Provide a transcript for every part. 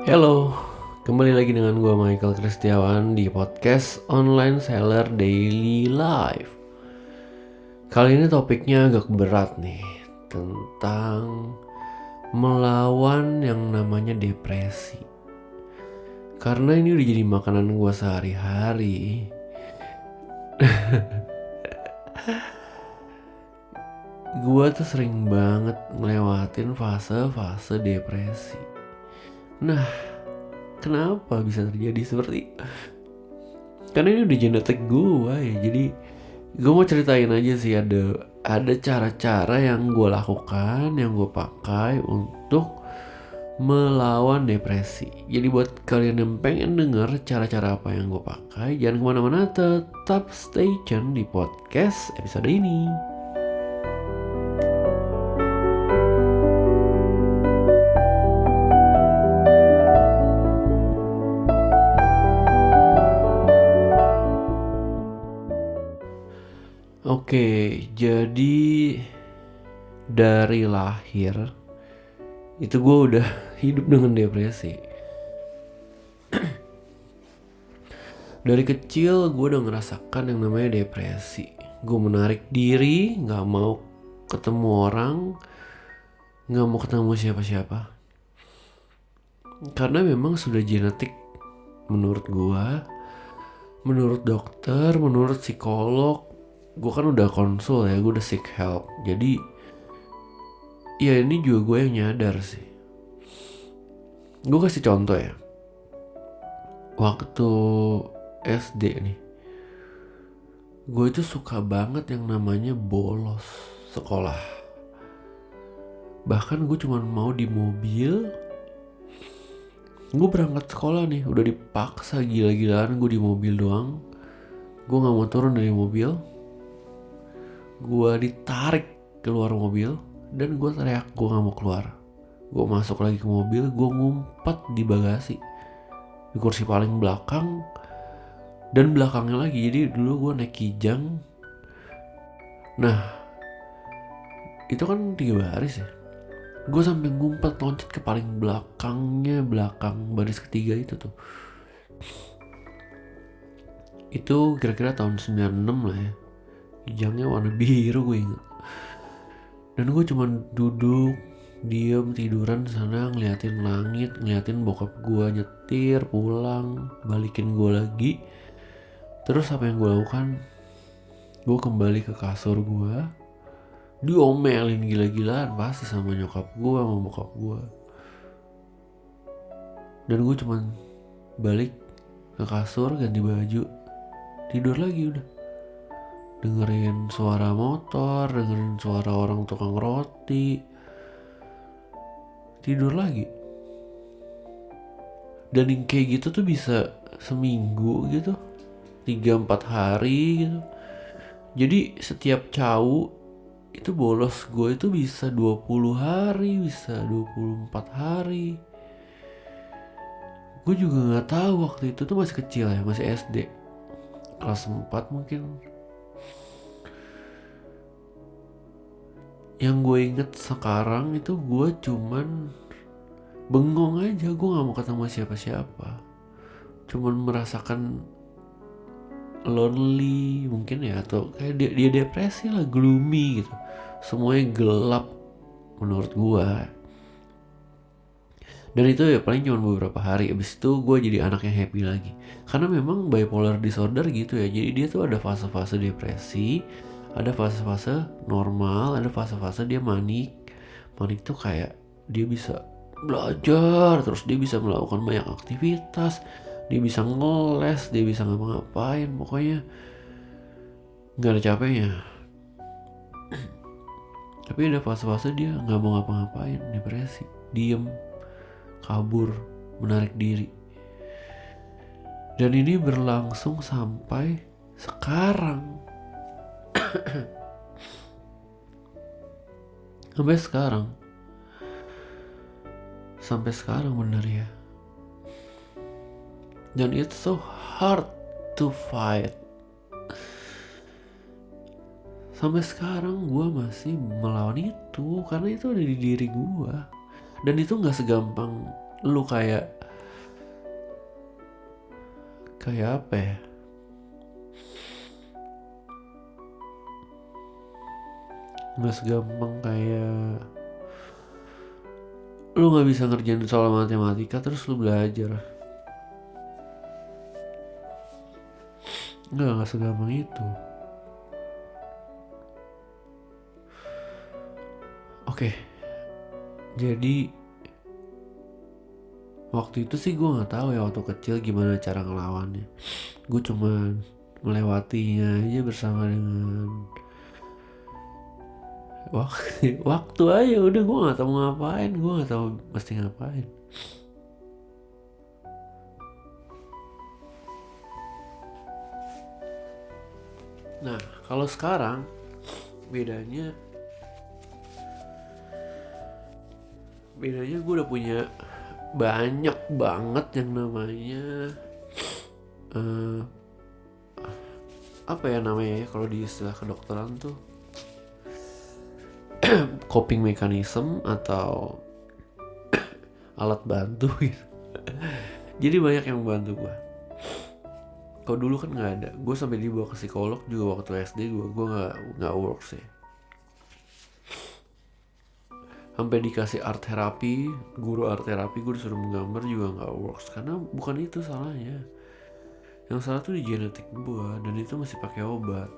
Halo, kembali lagi dengan gue Michael Kristiawan di podcast Online Seller Daily Life. Kali ini topiknya agak berat nih, tentang melawan yang namanya depresi. Karena ini udah jadi makanan gue sehari-hari. Gue tuh sering banget ngelewatin fase-fase depresi. Nah, kenapa bisa terjadi seperti karena ini udah genetik gue ya. Jadi gue mau ceritain aja sih, ada cara-cara yang gue lakukan, yang gue pakai untuk melawan depresi. Jadi buat kalian yang pengen denger cara-cara apa yang gue pakai, jangan kemana-mana, tetap stay tune di podcast episode ini. Oke, jadi dari lahir itu gue udah hidup dengan depresi. Dari kecil gue udah ngerasakan yang namanya depresi. Gue menarik diri, gak mau ketemu orang, gak mau ketemu siapa-siapa. Karena memang sudah genetik menurut gue, menurut dokter, menurut psikolog. Gue kan udah konsul ya, gue udah seek help. Jadi ya ini juga gue yang nyadar sih. Gue kasih contoh ya. Waktu SD nih, gue itu suka banget yang namanya bolos sekolah. Bahkan gue cuma mau di mobil. Gue berangkat sekolah nih, udah dipaksa gila-gilaan gue di mobil doang. Gue gak mau turun dari mobil. Gue ditarik keluar mobil dan gue teriak gue gak mau keluar. Gue masuk lagi ke mobil, gue ngumpet di bagasi, di kursi paling belakang dan belakangnya lagi. Jadi dulu gue naik Kijang. Nah, itu kan 3 baris ya. Gue sampai ngumpet loncat ke paling belakangnya, belakang baris ketiga itu tuh. Itu kira-kira tahun 96 lah ya. Kijangnya warna biru, gue ingat. Dan gue cuma duduk diem tiduran sana, ngeliatin langit, ngeliatin bokap gue nyetir pulang, balikin gue lagi. Terus apa yang gue lakukan? Gue kembali ke kasur gue, diomelin gila-gilaan pasti sama nyokap gue, sama bokap gue. Dan gue cuma balik ke kasur, ganti baju, tidur lagi udah. Dengerin suara motor, dengerin suara orang tukang roti, tidur lagi. Dan yang kayak gitu tuh bisa seminggu gitu, 3-4 hari gitu. Jadi setiap cau itu bolos gue itu bisa 20 hari, bisa 24 hari. Gue juga gak tahu waktu itu tuh masih kecil ya, masih SD kelas 4 mungkin. Yang gue inget sekarang itu gue cuman bengong aja, gue gak mau ketemu siapa-siapa. Cuman merasakan lonely mungkin ya, atau kayak dia depresi lah, gloomy gitu. Semuanya gelap menurut gue. Dan itu ya paling cuma beberapa hari. Abis itu gue jadi anak yang happy lagi. Karena memang bipolar disorder gitu ya. Jadi dia tuh ada fase-fase depresi, ada fase-fase normal, ada fase-fase dia manik. Manik tuh kayak dia bisa belajar, terus dia bisa melakukan banyak aktivitas, dia bisa ngeles, dia bisa ngapa-ngapain, pokoknya gak ada capeknya. Tapi ada fase-fase dia gak mau ngapa-ngapain, depresi, diem, kabur, menarik diri. Dan ini berlangsung sampai sekarang. Sampai sekarang bener ya. Dan it's so hard to fight. Sampai sekarang gue masih melawan itu, karena itu ada di diri gue. Dan itu gak segampang lu kayak Kayak apa ya? Nggak segampang kayak lu nggak bisa ngerjain soal matematika terus lu belajar. Nggak segampang itu. Oke, jadi waktu itu sih gue nggak tahu ya waktu kecil gimana cara ngelawannya. Gue cuma melewatinya aja bersama dengan waktu aja. Udah, gue nggak tahu ngapain, gue nggak tahu mesti ngapain. Nah, kalau sekarang bedanya gue udah punya banyak banget yang namanya apa ya namanya ya kalau di istilah kedokteran tuh coping mechanism atau alat bantu gitu. Jadi banyak yang membantu gue. Kalau dulu kan nggak ada, gue sampai dibawa ke psikolog juga waktu SD. gue nggak works ya. Sampai dikasih art therapy, guru art therapy gue disuruh menggambar juga nggak works karena bukan itu salahnya. Yang salah tuh di genetik gue dan itu masih pakai obat.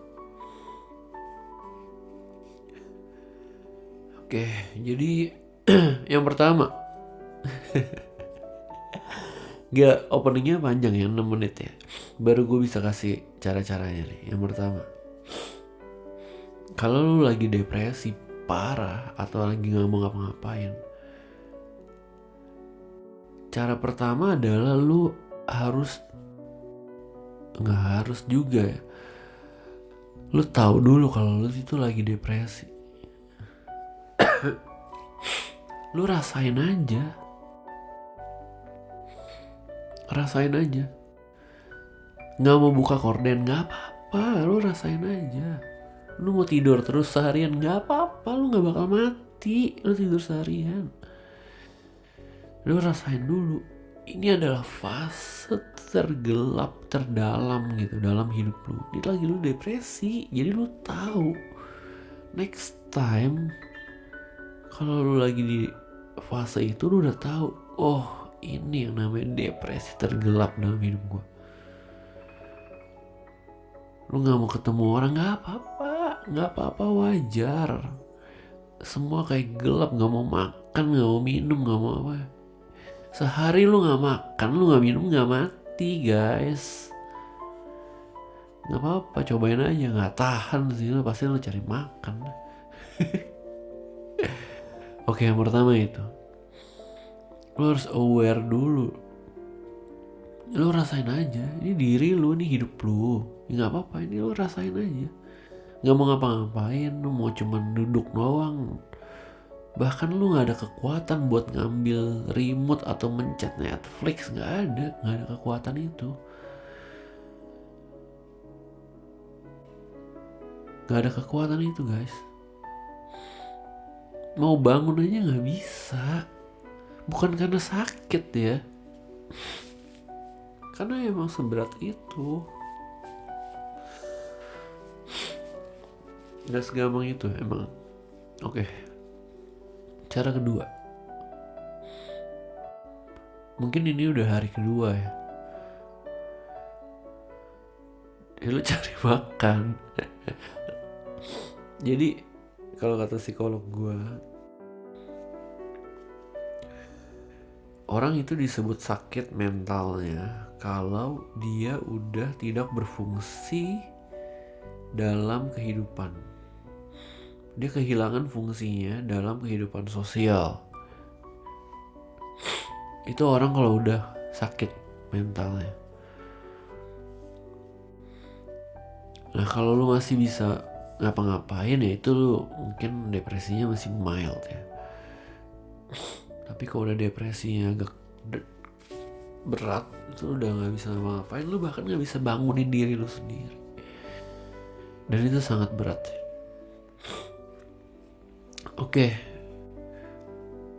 Oke, jadi yang pertama gak, openingnya panjang ya, 6 menit ya. Baru gue bisa kasih cara-caranya nih. Yang pertama, kalau lu lagi depresi parah atau lagi gak mau ngapa-ngapain, cara pertama adalah lu harus, gak harus juga ya, lu tahu dulu kalau lu itu lagi depresi. Lu rasain aja. Gak mau buka korden gak apa-apa, lu rasain aja. Lu mau tidur terus seharian gak apa-apa, lu gak bakal mati. Lu tidur seharian, lu rasain dulu. Ini adalah fase tergelap terdalam gitu dalam hidup lu. Ini lagi lu depresi, jadi lu tahu next time kalau lu lagi di fase itu, lu udah tahu, oh ini yang namanya depresi tergelap dalam hidup gue. Lu gak mau ketemu orang gak apa-apa, wajar. Semua kayak gelap, gak mau makan, gak mau minum, gak mau apa. Sehari lu gak makan, lu gak minum, gak mati guys. Gak apa-apa, cobain aja. Gak tahan sih, lu pasti lu cari makan. Oke, yang pertama itu, lu harus aware dulu. Lu rasain aja, ini diri lu, ini hidup lu. Ya gak apa-apa, ini lu rasain aja. Gak mau ngapa-ngapain, lu mau cuman duduk doang. Bahkan lu gak ada kekuatan buat ngambil remote atau mencet Netflix. Gak ada kekuatan itu. Gak ada kekuatan itu guys. Mau bangun aja gak bisa. Bukan karena sakit ya, karena emang seberat itu. Gak segampang itu emang. Oke. Cara kedua, mungkin ini udah hari kedua ya, lu cari makan. Jadi kalau kata psikolog gue, orang itu disebut sakit mentalnya kalau dia udah tidak berfungsi dalam kehidupan. Dia kehilangan fungsinya dalam kehidupan sosial. Itu orang kalau udah sakit mentalnya. Nah, kalau lu masih bisa ngapa-ngapain ya itu lu mungkin depresinya masih mild ya. Tapi kalau udah depresinya agak berat, itu udah gak bisa ngapa-ngapain, lu bahkan gak bisa bangunin diri lu sendiri. Dan itu sangat berat. Oke.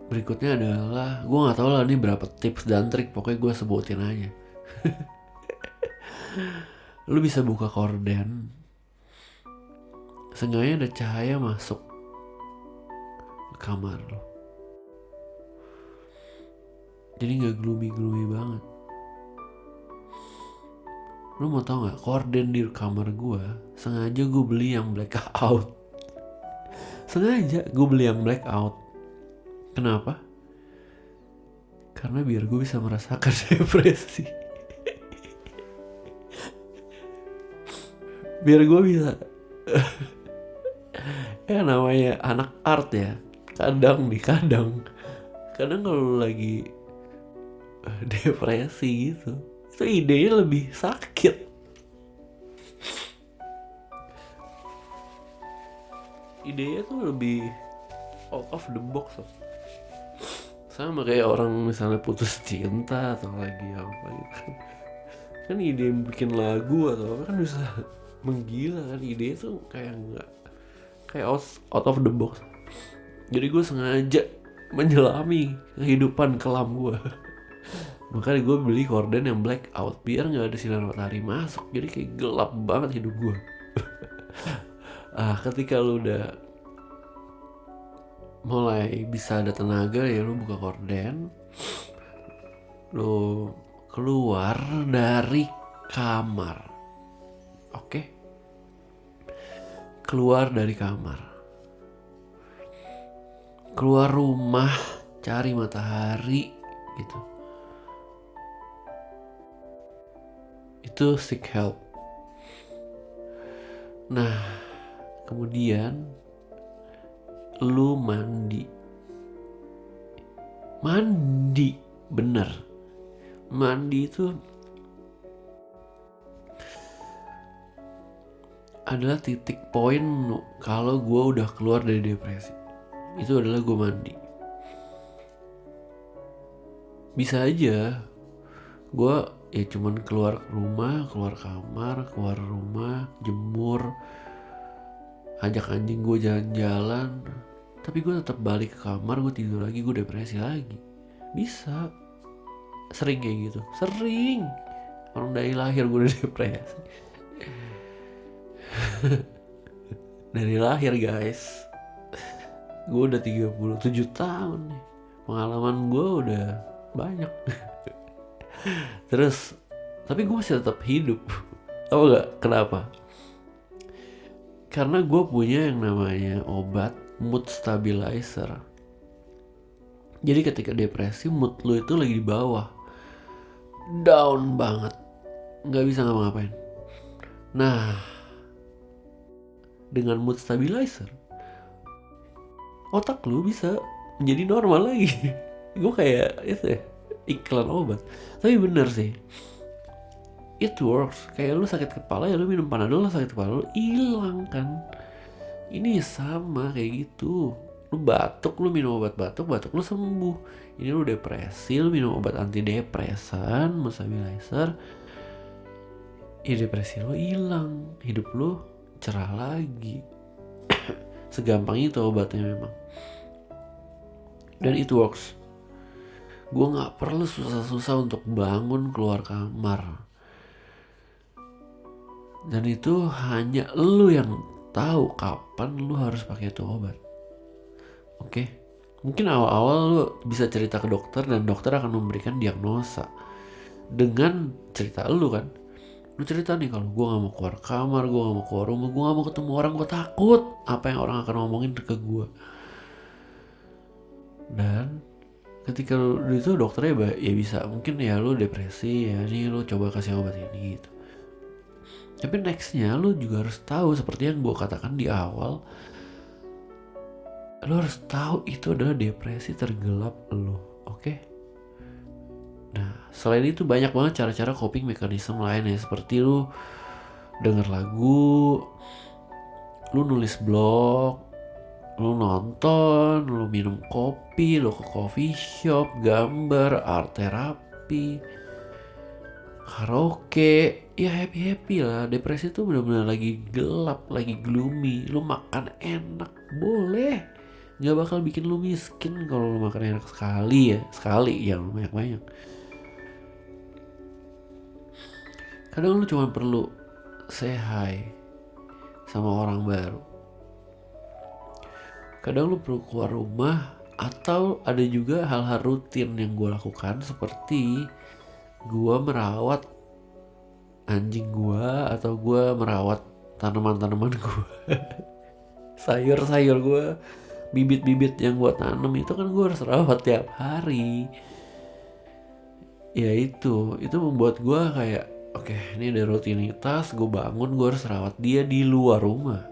Berikutnya adalah, gue gak tahu lah ini berapa tips dan trik, pokoknya gue sebutin aja. Lu bisa buka korden, seenggaknya ada cahaya masuk ke kamar lo. Jadi gak gloomy banget. Lu mau tau gak, korden di kamar gue sengaja gue beli yang blackout. Sengaja gue beli yang blackout. Kenapa? Karena biar gue bisa merasakan depresi. Biar gue bisa ya namanya anak art ya, kadang kalau lagi depresi gitu, itu idenya lebih sakit. Idenya tuh lebih out of the box loh. Sama kayak orang misalnya putus cinta atau lagi apa gitu kan ide bikin lagu atau apa kan bisa menggila kan. Ide itu kayak nggak kayak out of the box. Jadi gue sengaja menyelami kehidupan kelam gue. Makanya gue beli korden yang blackout biar nggak ada sinar matahari masuk. Jadi kayak gelap banget hidup gue. Ketika lu udah mulai bisa ada tenaga ya, lu buka korden, lu keluar dari kamar. Oke? Keluar dari kamar, keluar rumah, cari matahari gitu. Itu seek help. Nah, kemudian lu mandi, bener. Mandi itu adalah titik poin kalau gue udah keluar dari depresi. Itu adalah gue mandi. Bisa aja gue ya cuman keluar rumah, keluar kamar, keluar rumah, jemur, ajak anjing gue jalan-jalan, tapi gue tetap balik ke kamar, gue tidur lagi, gue depresi lagi. Bisa. Sering kayak gitu. Sering. Orang dari lahir gue udah depresi. Dari lahir guys. Gue udah 37 tahun nih. Pengalaman gue udah banyak. Terus tapi gue masih tetap hidup. Tau gak kenapa? Karena gue punya yang namanya obat mood stabilizer. Jadi ketika depresi, mood lu itu lagi di bawah, down banget, gak bisa ngapa-ngapain. Nah, dengan mood stabilizer, otak lu bisa menjadi normal lagi. Gue kayak itu ya, iklan obat. Tapi bener sih, it works. Kayak lu sakit kepala ya lu minum Panadol, lu sakit kepala lu hilang kan. Ini sama kayak gitu. Lu batuk, lu minum obat batuk lu sembuh. Ini lu depresi, lu minum obat antidepresan, mood stabilizer, ya depresi lu hilang, hidup lu cerah lagi. Segampang itu obatnya memang. Dan it works. Gue gak perlu susah-susah untuk bangun keluar kamar. Dan itu hanya lu yang tahu kapan lu harus pakai itu obat. Oke? Mungkin awal-awal lu bisa cerita ke dokter dan dokter akan memberikan diagnosa dengan cerita lu kan. Lu cerita nih, kalau gue gak mau keluar kamar, gue gak mau keluar rumah, gue gak mau ketemu orang, gue takut apa yang orang akan ngomongin ke gue. Dan ketika lu itu dokternya ya bisa, mungkin ya lu depresi ya, nih lu coba kasih obat ini gitu. Tapi nextnya lu juga harus tahu, seperti yang gue katakan di awal, lu harus tahu itu adalah depresi tergelap lu. Oke? Nah, selain itu banyak banget cara-cara coping mechanism lain ya, seperti lu denger lagu, lu nulis blog, lu nonton, lu minum kopi, lu ke coffee shop, gambar, art therapy, karaoke, ya happy lah. Depresi tuh benar-benar lagi gelap, lagi gloomy. Lu makan enak boleh, nggak bakal bikin lu miskin kalau lu makan enak sekali ya, jangan banyak-banyak. Kadang lu cuma perlu say hi sama orang baru. Kadang lu perlu keluar rumah, atau ada juga hal-hal rutin yang gue lakukan seperti gue merawat anjing gue, atau gue merawat tanaman-tanaman gue. Sayur-sayur gue, bibit-bibit yang gue tanam itu kan gue harus rawat tiap hari. Ya itu membuat gue kayak oke, ini ada rutinitas, gue bangun gue harus rawat dia di luar rumah.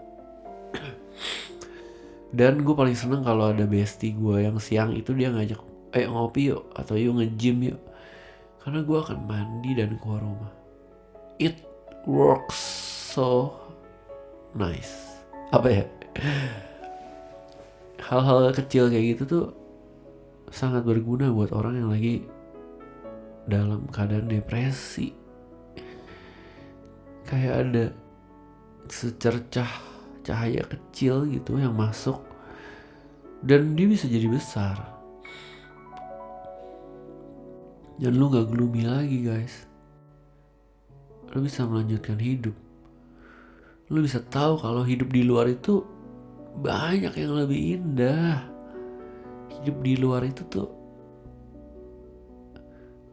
Dan gue paling seneng kalau ada bestie gue yang siang itu dia ngajak, ngopi yuk, atau yuk nge-gym yuk. Karena gue akan mandi dan keluar rumah. It works so nice. Apa ya? Hal-hal kecil kayak gitu tuh sangat berguna buat orang yang lagi dalam keadaan depresi. Kayak ada secercah cahaya kecil gitu yang masuk dan dia bisa jadi besar. Dan lu gak gloomy lagi guys. Lu bisa melanjutkan hidup. Lu bisa tahu kalau hidup di luar itu banyak yang lebih indah. Hidup di luar itu tuh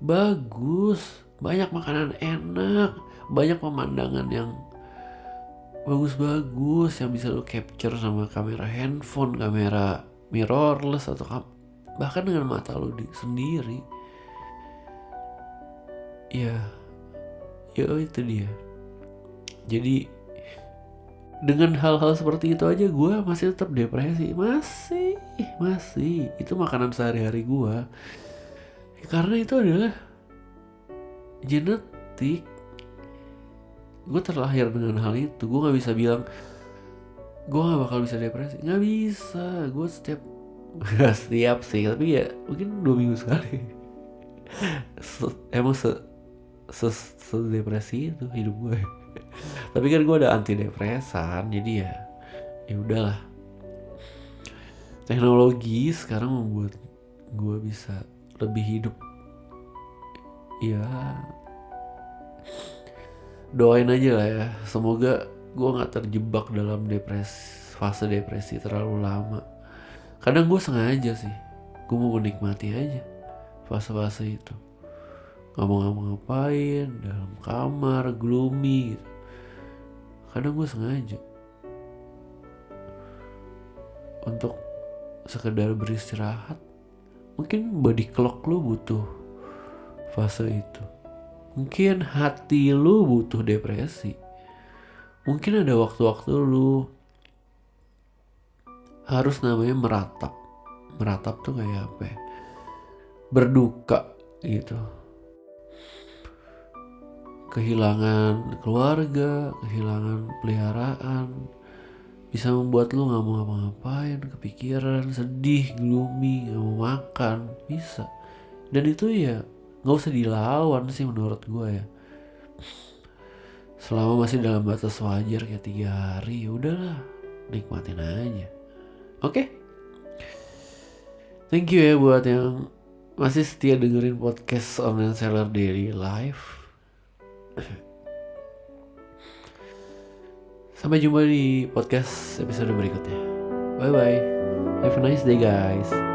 bagus, banyak makanan enak, banyak pemandangan yang bagus-bagus yang bisa lu capture sama kamera handphone, kamera mirrorless, atau bahkan dengan mata lu sendiri. Ya itu dia. Jadi dengan hal-hal seperti itu aja gue masih tetap depresi. Masih itu makanan sehari-hari gue. Karena itu adalah genetik. Gue terlahir dengan hal itu. Gue gak bisa bilang gue gak bakal bisa depresi. Gak bisa. Gue setiap sih, tapi ya mungkin 2 minggu sekali. Emang depresi itu hidup gue. Tapi kan gue ada antidepresan, jadi ya udahlah. Teknologi sekarang membuat gue bisa lebih hidup. Ya doain aja lah ya, semoga gue nggak terjebak dalam fase depresi terlalu lama. Kadang gue sengaja sih, gue mau menikmati aja fase-fase itu, nggak mau ngapa-ngapain, dalam kamar gloomy gitu. Kadang gue sengaja untuk sekedar beristirahat. Mungkin body clock lu butuh fase itu. Mungkin hati lu butuh depresi. Mungkin ada waktu-waktu lu harus namanya meratap. Meratap tuh kayak apa ya? Berduka gitu. Kehilangan keluarga, kehilangan peliharaan, bisa membuat lu gak mau ngapa-ngapain, kepikiran, sedih, gloomy, gak mau makan, bisa. Dan itu ya gak usah dilawan sih menurut gue ya. Selama masih dalam batas wajar kayak 3 hari, udahlah, nikmatin aja. Oke? Thank you ya buat yang masih setia dengerin podcast Online Seller Daily Life. Sampai jumpa di podcast episode berikutnya. Bye bye. Have a nice day guys.